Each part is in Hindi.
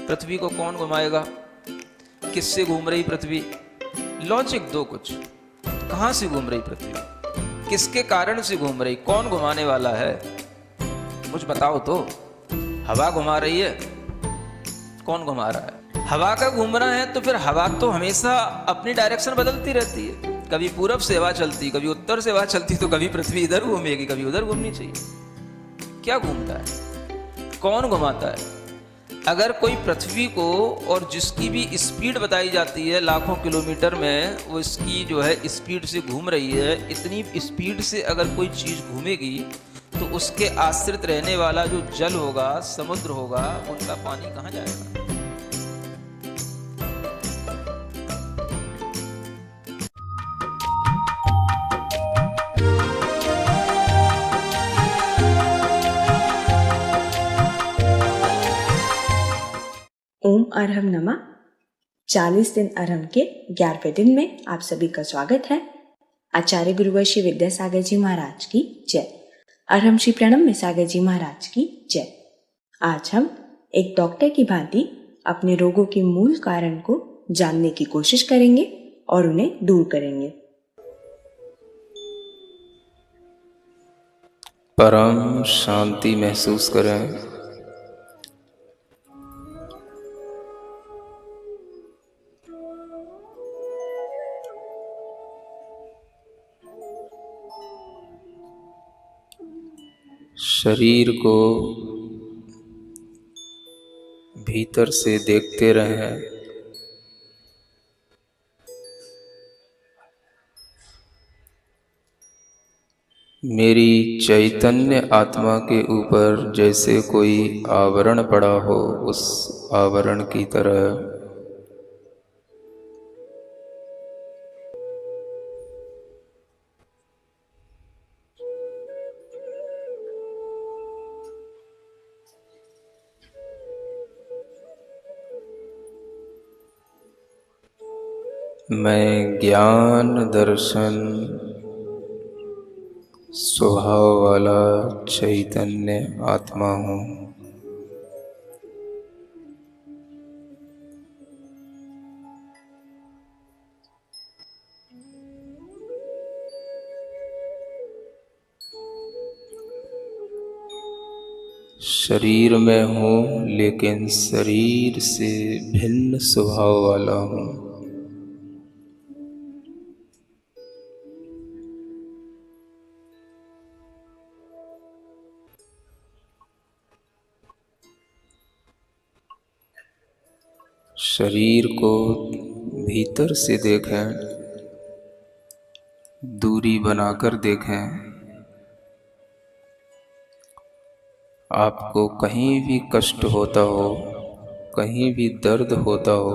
पृथ्वी को कौन घुमाएगा, किससे घूम रही पृथ्वी, लॉजिक दो कुछ। कहां से घूम रही पृथ्वी, किसके कारण से घूम रही, कौन घुमाने वाला है, कुछ बताओ तो। हवा घुमा रही है, कौन घुमा रहा है, हवा का घूमना है तो फिर हवा तो हमेशा अपनी डायरेक्शन बदलती रहती है। कभी पूरब से हवा चलती, कभी उत्तर से हवा चलती, तो कभी पृथ्वी इधर घूमेगी, कभी उधर घूमनी चाहिए। क्या घूमता है, कौन घुमाता है। अगर कोई पृथ्वी को, और जिसकी भी स्पीड बताई जाती है लाखों किलोमीटर में, वो इसकी जो है स्पीड से घूम रही है, इतनी स्पीड से अगर कोई चीज़ घूमेगी तो उसके आश्रित रहने वाला जो जल होगा, समुद्र होगा, उनका पानी कहाँ जाएगा। ओम अर्हम नमः। 40 दिन अर्हम के 11वें दिन में आप सभी का स्वागत है। आचार्य गुरुवर श्री विद्यासागर जी महाराज की जय। अर्हम श्री प्रणम सागर जी महाराज की जय। आज हम एक डॉक्टर की भांति अपने रोगों के मूल कारण को जानने की कोशिश करेंगे और उन्हें दूर करेंगे। परम शांति महसूस करें। शरीर को भीतर से देखते रहें। मेरी चैतन्य आत्मा के ऊपर जैसे कोई आवरण पड़ा हो, उस आवरण की तरह मैं ज्ञान दर्शन स्वभाव वाला चैतन्य आत्मा हूँ। शरीर में हूँ लेकिन शरीर से भिन्न स्वभाव वाला हूँ। शरीर को भीतर से देखें, दूरी बनाकर देखें। आपको कहीं भी कष्ट होता हो, कहीं भी दर्द होता हो,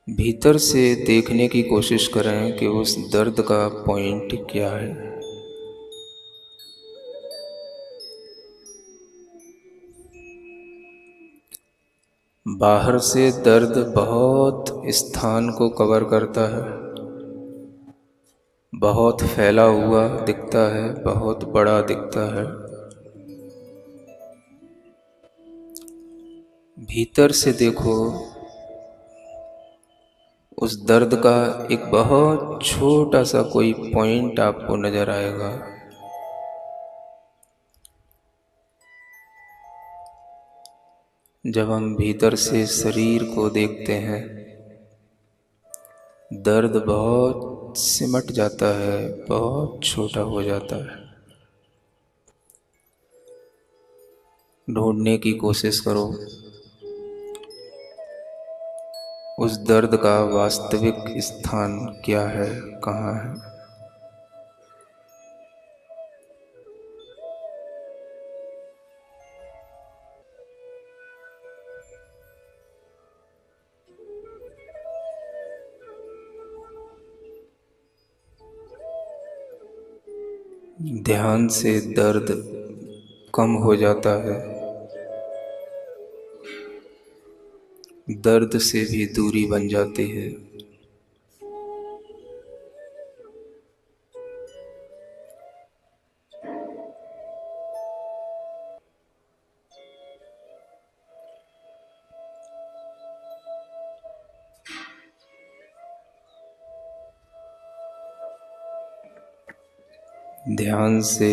भीतर से देखने की कोशिश करें कि उस दर्द का पॉइंट क्या है। बाहर से दर्द बहुत स्थान को कवर करता है, बहुत फैला हुआ दिखता है, बहुत बड़ा दिखता है। भीतर से देखो, उस दर्द का एक बहुत छोटा सा कोई पॉइंट आपको नजर आएगा। जब हम भीतर से शरीर को देखते हैं, दर्द बहुत सिमट जाता है, बहुत छोटा हो जाता है। ढूंढने की कोशिश करो उस दर्द का वास्तविक स्थान क्या है, कहाँ है। ध्यान से दर्द कम हो जाता है, दर्द से भी दूरी बन जाती है। ध्यान से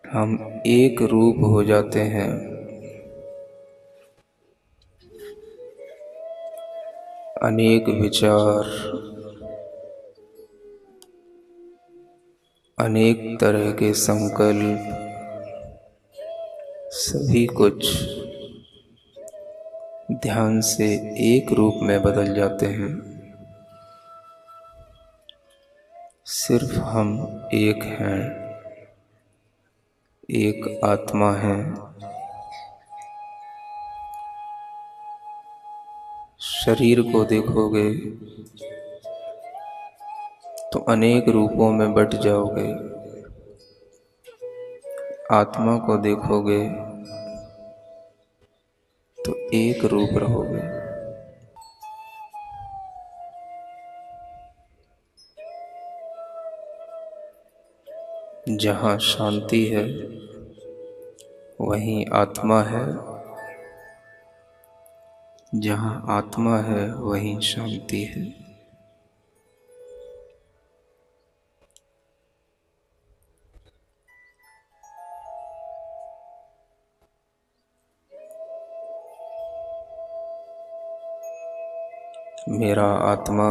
हम एक रूप हो जाते हैं। अनेक विचार, अनेक तरह के संकल्प, सभी कुछ ध्यान से एक रूप में बदल जाते हैं। सिर्फ हम एक हैं, एक आत्मा है। शरीर को देखोगे तो अनेक रूपों में बट जाओगे। आत्मा को देखोगे तो एक रूप रहोगे। जहाँ शांति है वहीं आत्मा है, जहाँ आत्मा है वहीं शांति है। मेरा आत्मा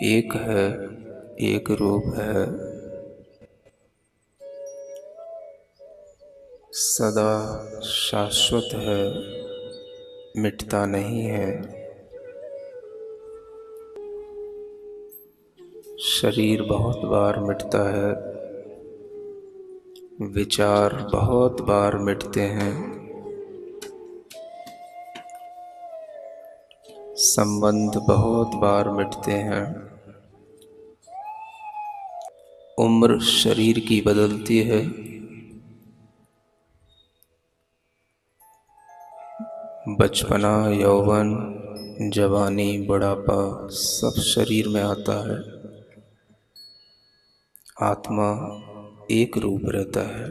एक है, एक रूप है, सदा शाश्वत है, मिटता नहीं है। शरीर बहुत बार मिटता है, विचार बहुत बार मिटते हैं, संबंध बहुत बार मिटते हैं। उम्र शरीर की बदलती है, बचपना, यौवन, जवानी, बुढ़ापा सब शरीर में आता है। आत्मा एक रूप रहता है।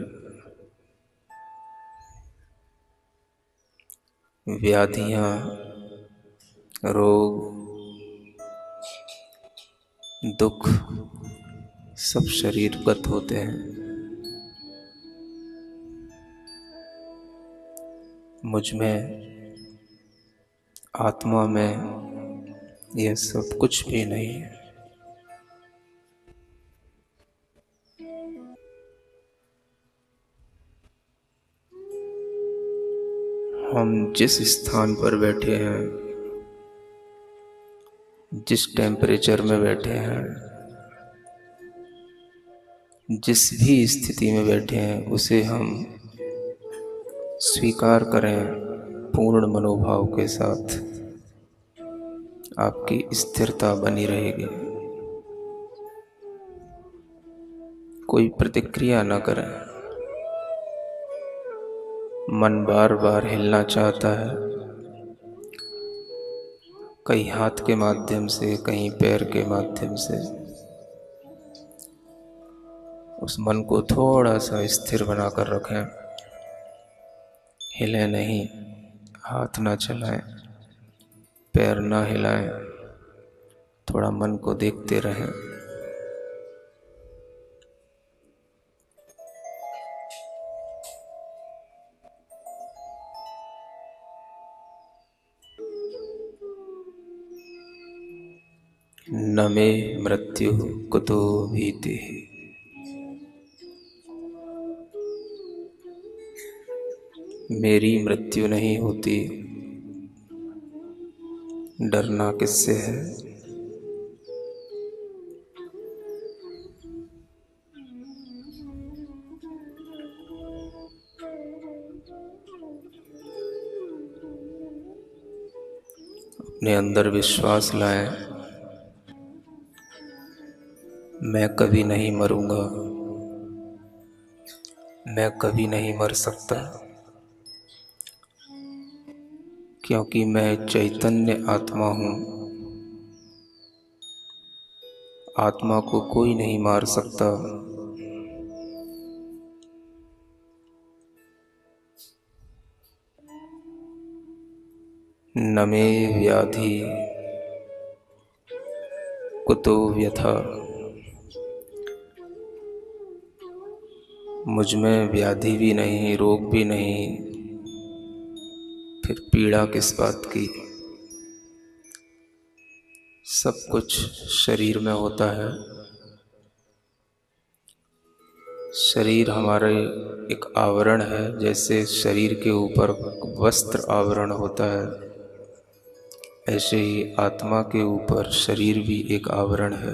व्याधियां, रोग, दुख सब शरीरगत होते हैं। मुझ में, आत्मा में यह सब कुछ भी नहीं है। हम जिस स्थान पर बैठे हैं, जिस टेम्परेचर में बैठे हैं, जिस भी स्थिति में बैठे हैं, उसे हम स्वीकार करें पूर्ण मनोभाव के साथ। आपकी स्थिरता बनी रहेगी। कोई प्रतिक्रिया न करें। मन बार बार हिलना चाहता है, कहीं हाथ के माध्यम से, कहीं पैर के माध्यम से। उस मन को थोड़ा सा स्थिर बनाकर रखें। हिले नहीं, हाथ ना चलाएं, पैर ना हिलाएं, थोड़ा मन को देखते रहें। न मे मृत्यु कुतो भीतिः। मेरी मृत्यु नहीं होती, डरना किससे है। अपने अंदर विश्वास लाएं, मैं कभी नहीं मरूंगा, मैं कभी नहीं मर सकता, क्योंकि मैं चैतन्य आत्मा हूँ। आत्मा को कोई नहीं मार सकता। न मे व्याधि कुतो व्यथा, मुझ में व्याधि भी नहीं, रोग भी नहीं, फिर पीड़ा किस बात की। सब कुछ शरीर में होता है। शरीर हमारे एक आवरण है, जैसे शरीर के ऊपर वस्त्र आवरण होता है, ऐसे ही आत्मा के ऊपर शरीर भी एक आवरण है।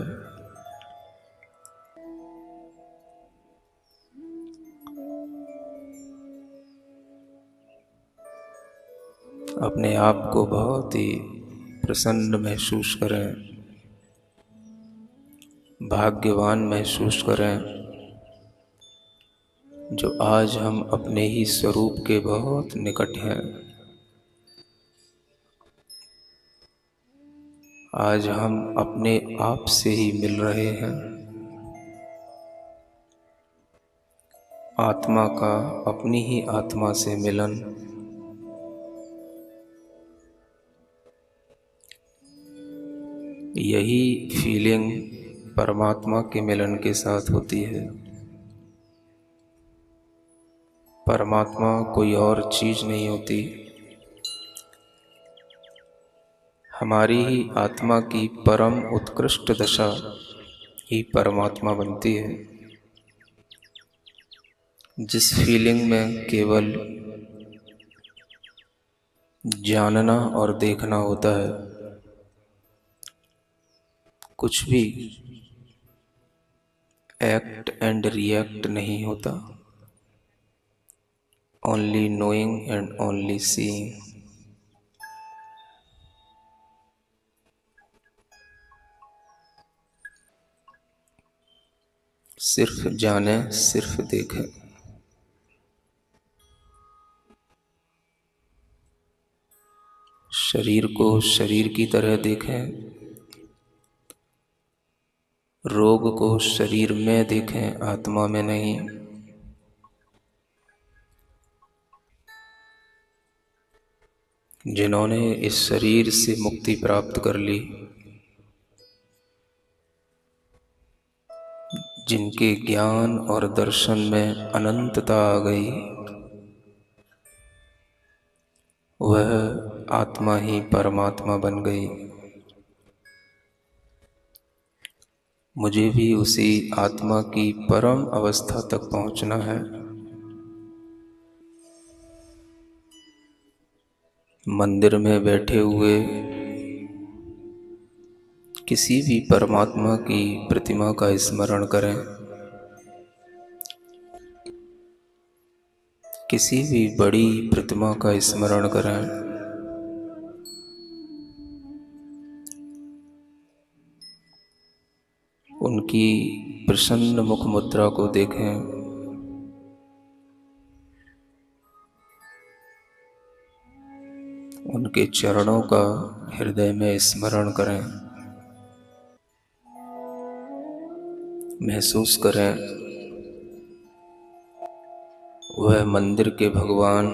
अपने आप को बहुत ही प्रसन्न महसूस करें, भाग्यवान महसूस करें, जो आज हम अपने ही स्वरूप के बहुत निकट हैं। आज हम अपने आप से ही मिल रहे हैं। आत्मा का अपनी ही आत्मा से मिलन, यही फीलिंग परमात्मा के मिलन के साथ होती है। परमात्मा कोई और चीज नहीं होती, हमारी ही आत्मा की परम उत्कृष्ट दशा ही परमात्मा बनती है। जिस फीलिंग में केवल जानना और देखना होता है, कुछ भी एक्ट एंड रिएक्ट नहीं होता, only knowing and only seeing. सिर्फ जाने, सिर्फ देखें। शरीर को शरीर की तरह देखें, रोग को शरीर में देखें, आत्मा में नहीं। जिन्होंने इस शरीर से मुक्ति प्राप्त कर ली, जिनके ज्ञान और दर्शन में अनंतता आ गई, वह आत्मा ही परमात्मा बन गई। मुझे भी उसी आत्मा की परम अवस्था तक पहुंचना है। मंदिर में बैठे हुए किसी भी परमात्मा की प्रतिमा का स्मरण करें, किसी भी बड़ी प्रतिमा का स्मरण करें, उनकी प्रसन्न मुख मुद्रा को देखें, उनके चरणों का हृदय में स्मरण करें, महसूस करें वह मंदिर के भगवान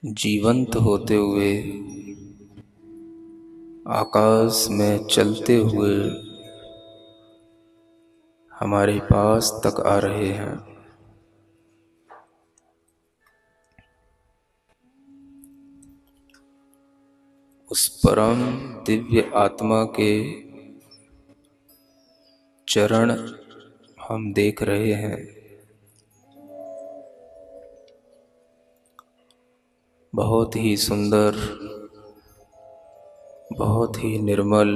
जीवंत होते हुए आकाश में चलते हुए हमारे पास तक आ रहे हैं। उस परम दिव्य आत्मा के चरण हम देख रहे हैं। बहुत ही सुंदर, बहुत ही निर्मल,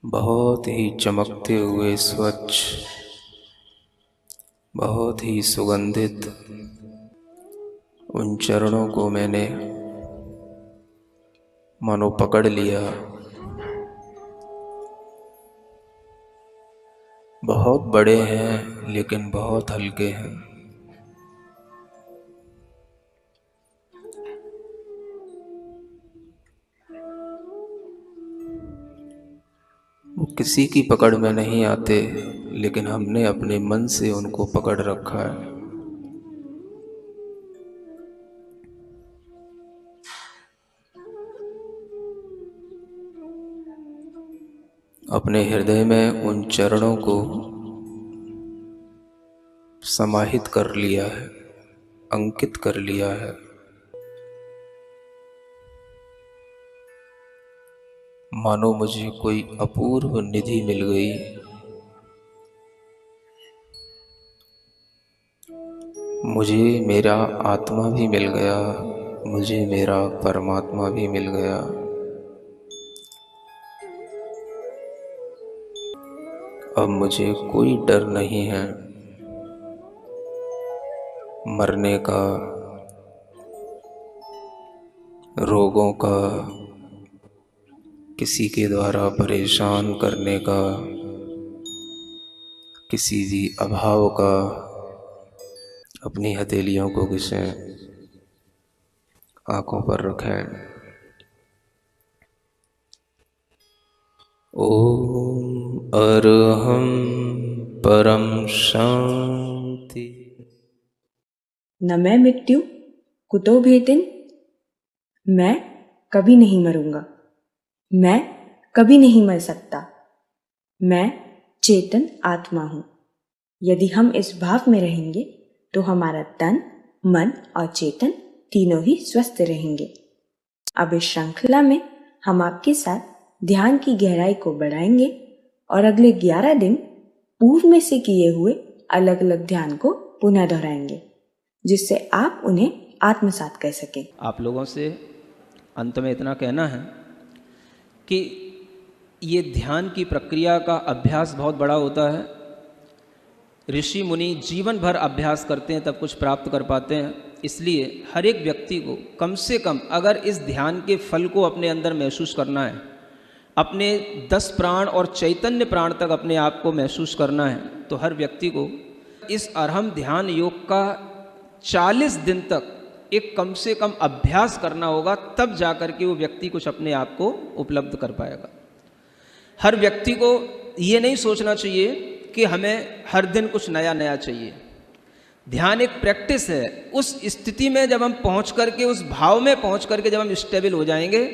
बहुत ही चमकते हुए स्वच्छ, बहुत ही सुगंधित उन चरणों को मैंने मानो पकड़ लिया। बहुत बड़े हैं लेकिन बहुत हल्के हैं। वो किसी की पकड़ में नहीं आते, लेकिन हमने अपने मन से उनको पकड़ रखा है। अपने हृदय में उन चरणों को समाहित कर लिया है, अंकित कर लिया है। मानो मुझे कोई अपूर्व निधि मिल गई, मुझे मेरा आत्मा भी मिल गया, मुझे मेरा परमात्मा भी मिल गया। अब मुझे कोई डर नहीं है मरने का, रोगों का, किसी के द्वारा परेशान करने का, किसी भी अभाव का। अपनी हथेलियों को किसे आंखों पर रखें। ओम अरहं परम शांति। न मैं मृत्यु कुतो भेतिन, मैं कभी नहीं मरूंगा, मैं कभी नहीं मर सकता, मैं चेतन आत्मा हूं। यदि हम इस भाव में रहेंगे तो हमारा तन, मन और चेतन तीनों ही स्वस्थ रहेंगे। अब इस श्रृंखला में हम आपके साथ ध्यान की गहराई को बढ़ाएंगे और अगले 11 दिन पूर्व में से किए हुए अलग अलग ध्यान को पुनः दोहराएंगे, जिससे आप उन्हें आत्मसात कर सकें। आप लोगों से अंत में इतना कहना है कि ये ध्यान की प्रक्रिया का अभ्यास बहुत बड़ा होता है। ऋषि मुनि जीवन भर अभ्यास करते हैं तब कुछ प्राप्त कर पाते हैं। इसलिए हर एक व्यक्ति को कम से कम अगर इस ध्यान के फल को अपने अंदर महसूस करना है, अपने 10 प्राण और चैतन्य प्राण तक अपने आप को महसूस करना है, तो हर व्यक्ति को इस अरहम ध्यान योग का 40 दिन तक एक कम से कम अभ्यास करना होगा, तब जाकर के वो व्यक्ति कुछ अपने आप को उपलब्ध कर पाएगा। हर व्यक्ति को ये नहीं सोचना चाहिए कि हमें हर दिन कुछ नया नया चाहिए। ध्यान एक प्रैक्टिस है। उस स्थिति में जब हम पहुंच करके, उस भाव में पहुंच करके जब हम स्टेबल हो जाएंगे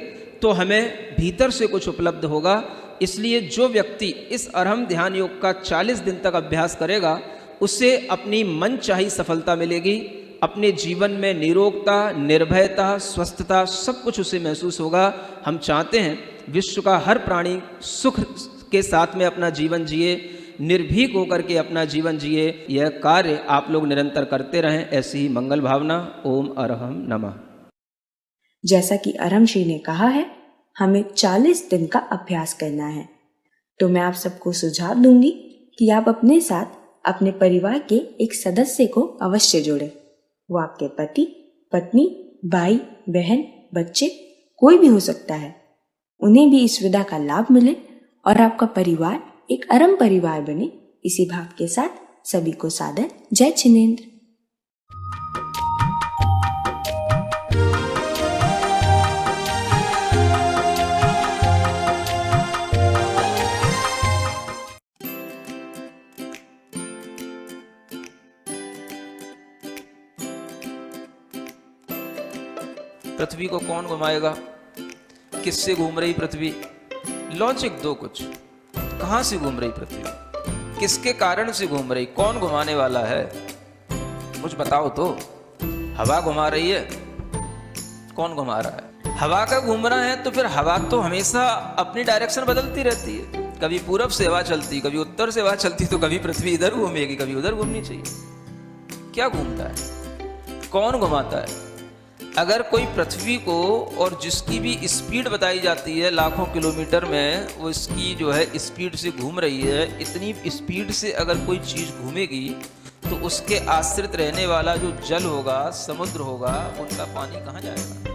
तो हमें भीतर से कुछ उपलब्ध होगा। इसलिए जो व्यक्ति इस अरहम ध्यान योग का 40 दिन तक अभ्यास करेगा, उससे अपनी मनचाही सफलता मिलेगी। अपने जीवन में निरोगता, निर्भयता, स्वस्थता सब कुछ उसे महसूस होगा। हम चाहते हैं विश्व का हर प्राणी सुख के साथ में अपना जीवन जिए, निर्भीक होकर के अपना जीवन जिए। यह कार्य आप लोग निरंतर करते रहें। ऐसी ही मंगल भावना। ओम अरहम नमः। जैसा कि अरहम श्री ने कहा है, हमें 40 दिन का अभ्यास करना है, तो मैं आप सबको सुझाव दूंगी कि आप अपने साथ अपने परिवार के एक सदस्य को अवश्य जोड़ें। वो आपके पति, पत्नी, भाई, बहन, बच्चे कोई भी हो सकता है। उन्हें भी इस विधा का लाभ मिले और आपका परिवार एक अरहम परिवार बने। इसी भाव के साथ सभी को सादर जय छिनेंद्र। पृथ्वी को कौन घुमाएगा? किससे घूम रही पृथ्वी? लॉजिक दो कुछ। कहां से घूम रही पृथ्वी? किसके कारण से घूम रही? कौन घुमाने वाला है? कुछ बताओ तो। हवा घुमा रही है? कौन घुमा रहा है? हवा का घूमना है तो फिर हवा तो हमेशा अपनी डायरेक्शन बदलती रहती है। कभी पूरब से हवा चलती, कभी उत्तर से हवा चलती, तो कभी पृथ्वी इधर घूमेगी, कभी उधर घूमनी चाहिए। क्या घूमता है? कौन घुमाता है? अगर कोई पृथ्वी को, और जिसकी भी स्पीड बताई जाती है लाखों किलोमीटर में, वो इसकी जो है स्पीड से घूम रही है, इतनी स्पीड से अगर कोई चीज़ घूमेगी तो उसके आश्रित रहने वाला जो जल होगा, समुद्र होगा, उनका पानी कहाँ जाएगा?